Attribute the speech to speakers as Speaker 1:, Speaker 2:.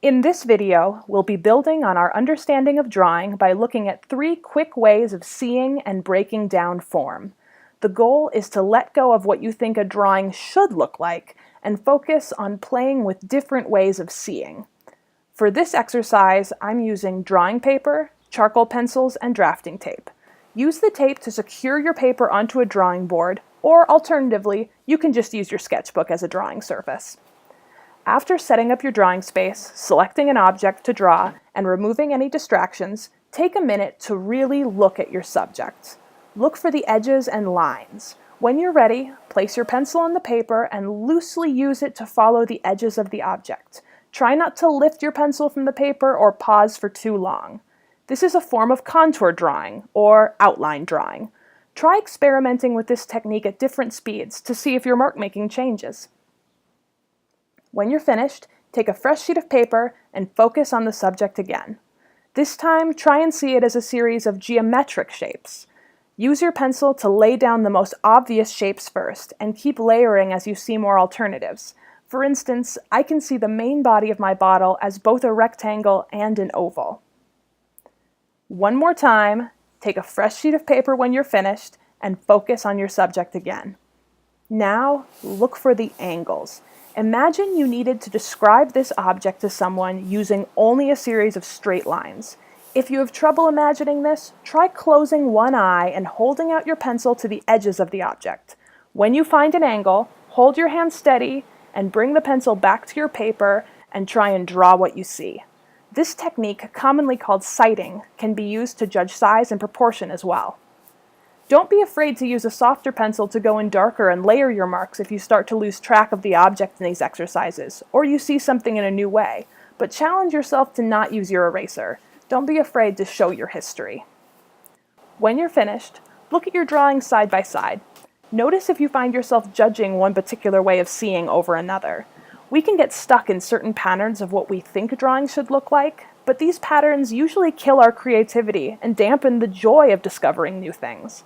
Speaker 1: In this video, we'll be building on our understanding of drawing by looking at 3 quick ways of seeing and breaking down form. The goal is to let go of what you think a drawing should look like and focus on playing with different ways of seeing. For this exercise, I'm using drawing paper, charcoal pencils, and drafting tape. Use the tape to secure your paper onto a drawing board, or alternatively, you can just use your sketchbook as a drawing surface. After setting up your drawing space, selecting an object to draw, and removing any distractions, take a minute to really look at your subject. Look for the edges and lines. When you're ready, place your pencil on the paper and loosely use it to follow the edges of the object. Try not to lift your pencil from the paper or pause for too long. This is a form of contour drawing, or outline drawing. Try experimenting with this technique at different speeds to see if your mark making changes. When you're finished, take a fresh sheet of paper and focus on the subject again. This time, try and see it as a series of geometric shapes. Use your pencil to lay down the most obvious shapes first, and keep layering as you see more alternatives. For instance, I can see the main body of my bottle as both a rectangle and an oval. One more time, take a fresh sheet of paper when you're finished, and focus on your subject again. Now, look for the angles. Imagine you needed to describe this object to someone using only a series of straight lines. If you have trouble imagining this, try closing one eye and holding out your pencil to the edges of the object. When you find an angle, hold your hand steady and bring the pencil back to your paper and try and draw what you see. This technique, commonly called sighting, can be used to judge size and proportion as well. Don't be afraid to use a softer pencil to go in darker and layer your marks if you start to lose track of the object in these exercises, or you see something in a new way, but challenge yourself to not use your eraser. Don't be afraid to show your history. When you're finished, look at your drawings side by side. Notice if you find yourself judging one particular way of seeing over another. We can get stuck in certain patterns of what we think drawing should look like, but these patterns usually kill our creativity and dampen the joy of discovering new things.